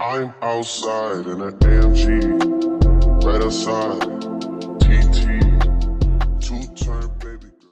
I'm outside in an AMG, right outside, TT, two-turn baby girl.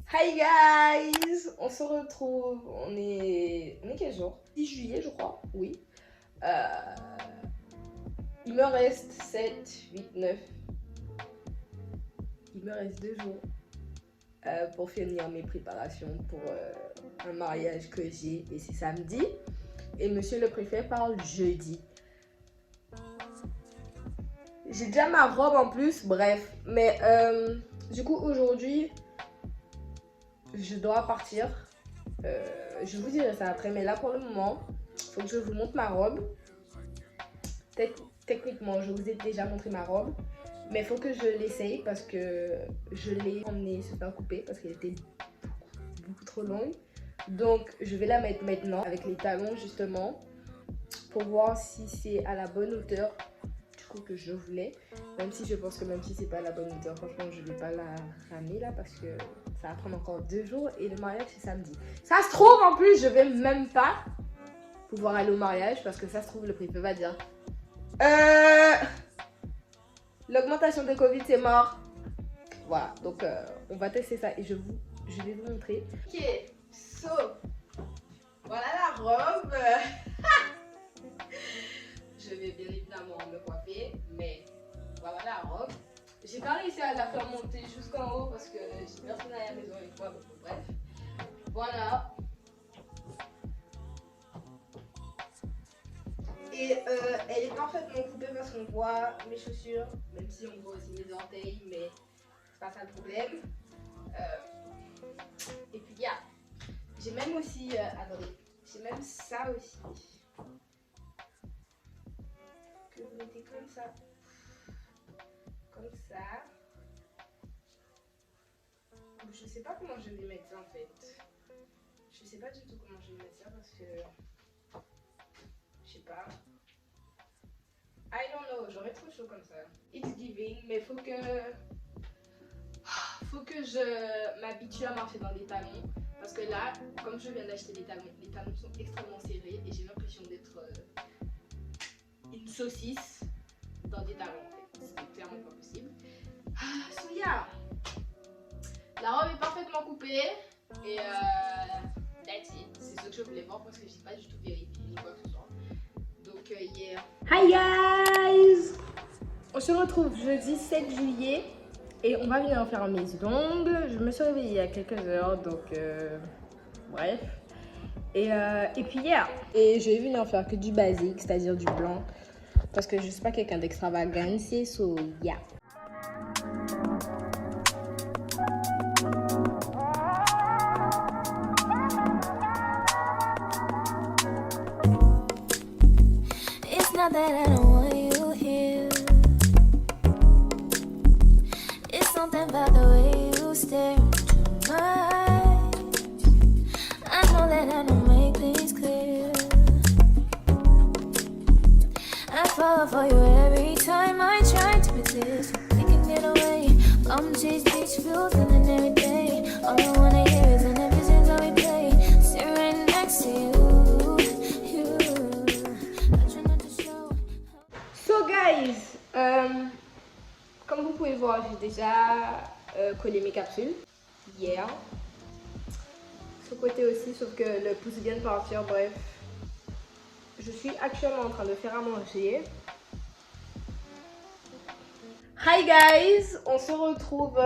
Hi guys! On se retrouve, on est quel jour? 10 juillet je crois, oui. Il me reste 7, 8, 9. Il me reste 2 jours pour finir mes préparations pour un mariage que j'ai et c'est samedi. Et monsieur le préfet parle jeudi. J'ai déjà ma robe en plus, bref. Mais du coup aujourd'hui, je dois partir. Je vous dirai ça après, mais là pour le moment, il faut que je vous montre ma robe. Techniquement, je vous ai déjà montré ma robe, mais il faut que je l'essaye parce que je l'ai emmenée se faire couper parce qu'elle était beaucoup trop longue. Donc je vais la mettre maintenant avec les talons justement pour voir si c'est à la bonne hauteur du coup que je voulais. Même si je pense que même si c'est pas à la bonne hauteur, franchement je vais pas la ramener là parce que ça va prendre encore 2 jours et le mariage c'est samedi. Ça se trouve en plus je vais même pas pouvoir aller au mariage parce que ça se trouve le préfet va dire l'augmentation de Covid c'est mort. Voilà, donc on va tester ça et je vais vous montrer. Ok, so voilà la robe. Je vais bien évidemment me coiffer, mais voilà la robe. J'ai pas réussi à la faire monter jusqu'en haut parce que j'ai personne à la maison avec moi, donc bref. Voilà. Et elle est parfaitement coupée parce qu'on voit mes chaussures, même si on voit aussi mes orteils, mais c'est pas ça le problème. Et puis j'ai même aussi, attendez, j'ai même ça aussi. Que vous mettez comme ça. Comme ça. Je sais pas comment je vais mettre ça en fait. Je sais pas du tout comment je vais mettre ça parce que je sais pas. I don't know, j'aurais trop chaud comme ça. It's giving, mais faut que je m'habitue à marcher dans des talons. Parce que là, comme je viens d'acheter les talons sont extrêmement serrés et j'ai l'impression d'être une saucisse dans des talons en fait. C'est clairement pas possible. So yeah. La robe est parfaitement coupée et that's it. C'est ce que je voulais voir parce que j'ai pas du tout vérifié ni quoi que ce soit. Donc yeah. Hi guys! On se retrouve jeudi 7 juillet et on va venir faire mes ongles. Je me suis réveillée il y a quelques heures donc bref. Et puis yeah. Et je vais venir faire que du basique, c'est-à-dire du blanc. Parce que je suis pas quelqu'un d'extravagant, so yeah. It's not that I don't want you here. fall for you every time I try to resist. Taking it away, I'm chase beach views and every day. All I wanna hear is an episode that we play. Sitting right next to you, you. I try not to show. So guys, comme vous pouvez voir, j'ai déjà collé mes capsules hier. Ce côté aussi, sauf que le pouce vient de partir, bref. Je suis actuellement en train de faire à manger. Hi guys, on se retrouve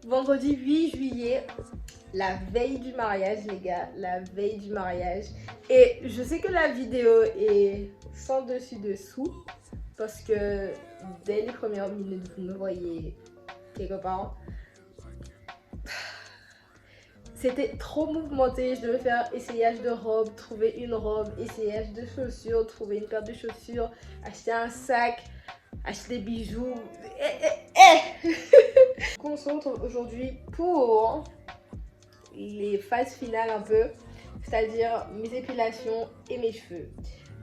vendredi 8 juillet, la veille du mariage les gars, la veille du mariage. Et je sais que la vidéo est sans dessus-dessous parce que dès les premières minutes vous me voyez quelque part. C'était trop mouvementé, je devais faire essayage de robe, trouver une robe, essayage de chaussures, trouver une paire de chaussures, acheter un sac, acheter des bijoux. On se retrouve aujourd'hui pour les phases finales un peu, c'est-à-dire mes épilations et mes cheveux.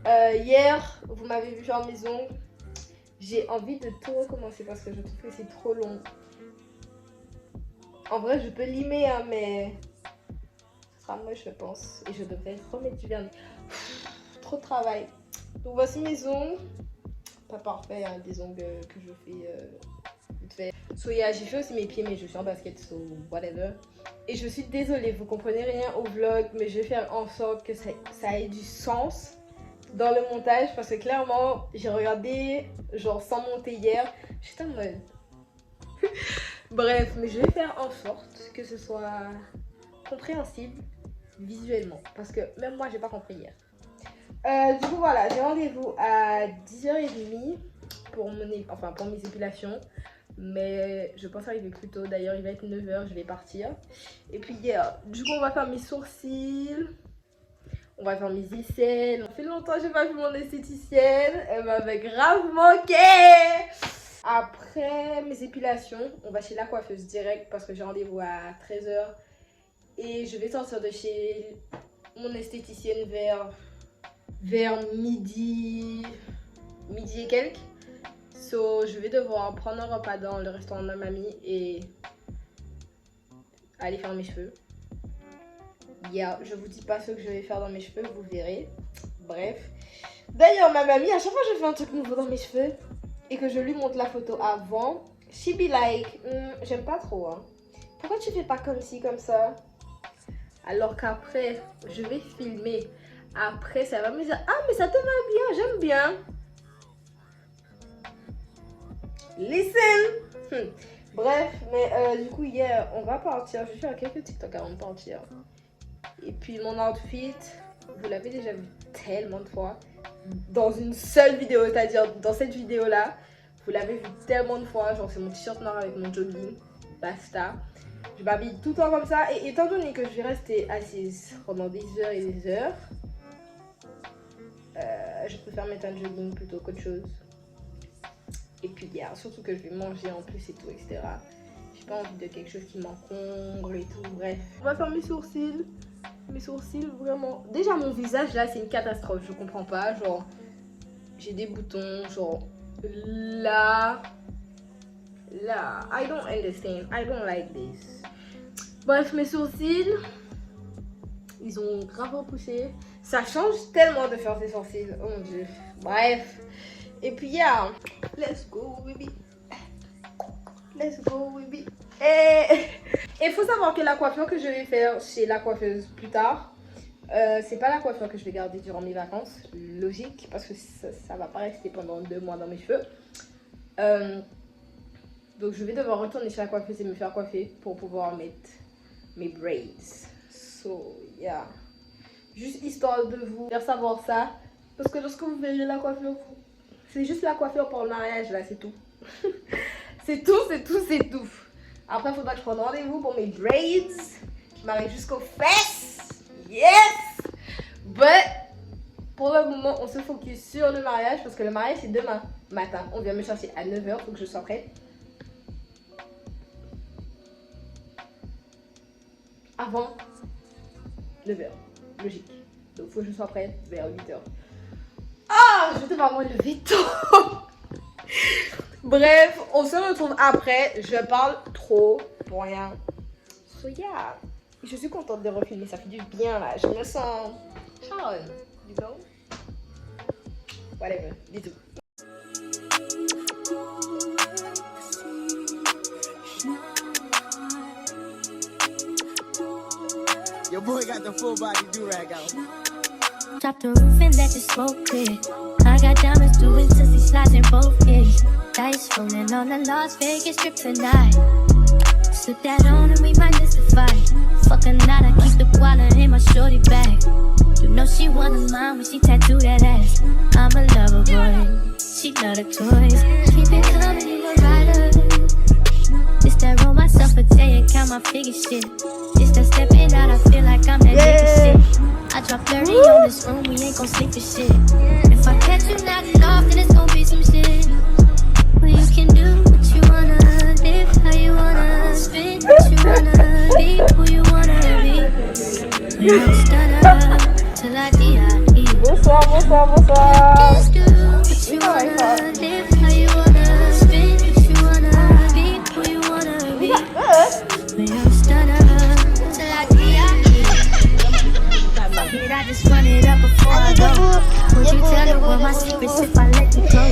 Hier, vous m'avez vu faire mes ongles. J'ai envie de tout recommencer parce que je trouve que c'est trop long. En vrai, je peux limer, hein, mais ce sera moche, je pense. Et je devrais remettre du vernis. Trop de travail. Donc voici mes ongles. Pas parfait, hein, des ongles que je fais vite fait. So, yeah, j'ai fait aussi mes pieds, mais je suis en basket, so whatever. Et je suis désolée, vous comprenez rien au vlog, mais je vais faire en sorte que ça ait du sens dans le montage. Parce que clairement, j'ai regardé genre sans monter hier. J'étais en mode... Bref, mais je vais faire en sorte que ce soit compréhensible visuellement. Parce que même moi, j'ai pas compris hier. Du coup, voilà, j'ai rendez-vous à 10h30 pour mes épilations. Mais je pense arriver plus tôt. D'ailleurs, il va être 9h, je vais partir. Et puis, du coup, on va faire mes sourcils. On va faire mes aisselles. Ça fait longtemps que j'ai pas vu mon esthéticienne. Elle m'avait grave manqué. Après mes épilations, on va chez la coiffeuse direct parce que j'ai rendez-vous à 13h. Et je vais sortir de chez mon esthéticienne vers midi et quelques. So, je vais devoir prendre un repas dans le restaurant de ma mamie et aller faire mes cheveux. Je vous dis pas ce que je vais faire dans mes cheveux, vous verrez. Bref. D'ailleurs, ma mamie, à chaque fois que je fais un truc nouveau dans mes cheveux et que je lui montre la photo avant, she be like, j'aime pas trop, hein. Pourquoi tu fais pas comme ci, comme ça? Alors qu'après, je vais filmer. Après, ça va me dire, ah, mais ça te va bien, j'aime bien. Listen. Bref, mais du coup, hier, on va partir. Je vais faire quelques TikTok avant de partir. Et puis, mon outfit, vous l'avez déjà vu tellement de fois. Dans une seule vidéo, c'est-à-dire dans cette vidéo-là. Vous l'avez vu tellement de fois. Genre, c'est mon t-shirt noir avec mon jogging. Basta. Je m'habille tout le temps comme ça. Et étant donné que je vais rester assise pendant des heures et des heures, je préfère mettre un jogging plutôt qu'autre chose. Et puis, surtout que je vais manger en plus et tout, etc. J'ai pas envie de quelque chose qui m'encombre et tout, bref. On va faire mes sourcils. Mes sourcils, vraiment. Déjà, mon visage, là, c'est une catastrophe. Je comprends pas. Genre, j'ai des boutons, genre, là. I don't understand. I don't like this. Bref, mes sourcils, ils ont grave repoussé. Ça change tellement de faire des sourcils. Oh mon dieu. Bref. Et puis, let's go, baby. Let's go, baby. Et il faut savoir que la coiffure que je vais faire chez la coiffeuse plus tard, c'est pas la coiffure que je vais garder durant mes vacances. Logique, parce que ça va pas rester pendant 2 mois dans mes cheveux. Donc, je vais devoir retourner chez la coiffeuse et me faire coiffer pour pouvoir mettre mes braids. So, yeah. Juste histoire de vous faire savoir ça. Parce que lorsque vous verrez la coiffure, c'est juste la coiffure pour le mariage, là, c'est tout. C'est tout. Après, il faudra que je prenne rendez-vous pour mes braids qui m'arrivent jusqu'aux fesses. Yes! But, pour le moment, on se focus sur le mariage parce que le mariage, c'est demain matin. On vient me chercher à 9h, il faut que je sois prête. Avant 9h, logique. Donc, il faut que je sois prête vers 8h. Ah, je vais devoir me lever tôt. Bref, on se retrouve après. Je parle trop pour rien. So yeah. Je suis contente de refilmer, ça fait du bien là. Je me sens charme. You know? Whatever. Bisous. Your boy got the full body do-rag out. Drop the roof and let the smoke clear. I got diamonds doing sissy slides in both ears. Dice rolling on the Las Vegas strip tonight. Slip that on and we might miss the fight. Fuck a night, I keep the wallet in my shorty bag. You know she wanna mine when she tattoo that ass. I'm a lover boy, she love the toys. Keep it coming, you a rider. It's that roll myself a day and count my figure shit. It's that stepping out, I feel like I'm that nigga shit. I drop 30 on this room, we ain't gon' sleep for shit. If I catch you nodding off, then it's gon' be some shit. Well, you can do what you wanna, live how you wanna, spin what you wanna, be who you wanna be. When I'm stunner, till I die. Bonsoir, bonsoir, bonsoir. Just do what you wanna, live how you wanna, spin what you wanna, be who you wanna be. When I'm stunner, till I die. I just run it up before I go. Would you tell her all my secrets if I let you go?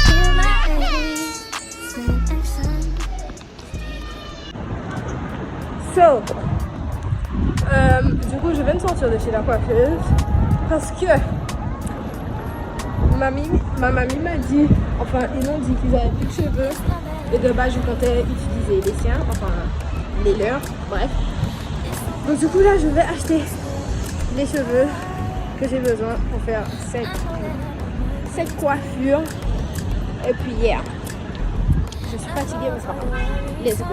Feel my face, same action. So, du coup, je viens de sortir de chez la coiffeuse parce que ma mamie m'a dit, enfin, ils m'ont dit qu'ils avaient plus de cheveux et de base, je comptais utiliser les siens, enfin, les leurs, bref. Donc, du coup, là, je vais acheter les cheveux que j'ai besoin pour faire cette coiffure. Et puis, yeah. Je suis fatiguée, mais ça va. Let's go.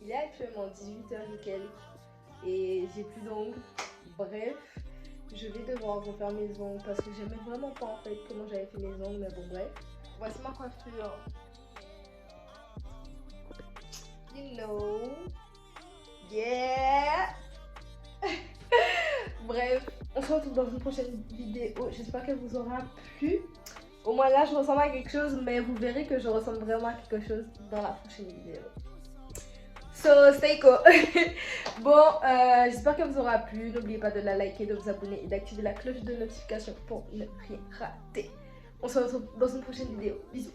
Il est actuellement 18h et quelques et j'ai plus d'ongles. Bref, je vais devoir refaire mes ongles parce que j'aimais vraiment pas en fait comment j'avais fait mes ongles, mais bon bref. Voici ma coiffure. You know. Yeah. Bref, on se retrouve dans une prochaine vidéo. J'espère qu'elle vous aura plu. Au moins là je ressemble à quelque chose, mais vous verrez que je ressemble vraiment à quelque chose dans la prochaine vidéo. So, stay cool. Bon, j'espère qu'elle vous aura plu. N'oubliez pas de la liker, de vous abonner et d'activer la cloche de notification pour ne rien rater. On se retrouve dans une prochaine vidéo. Bisous.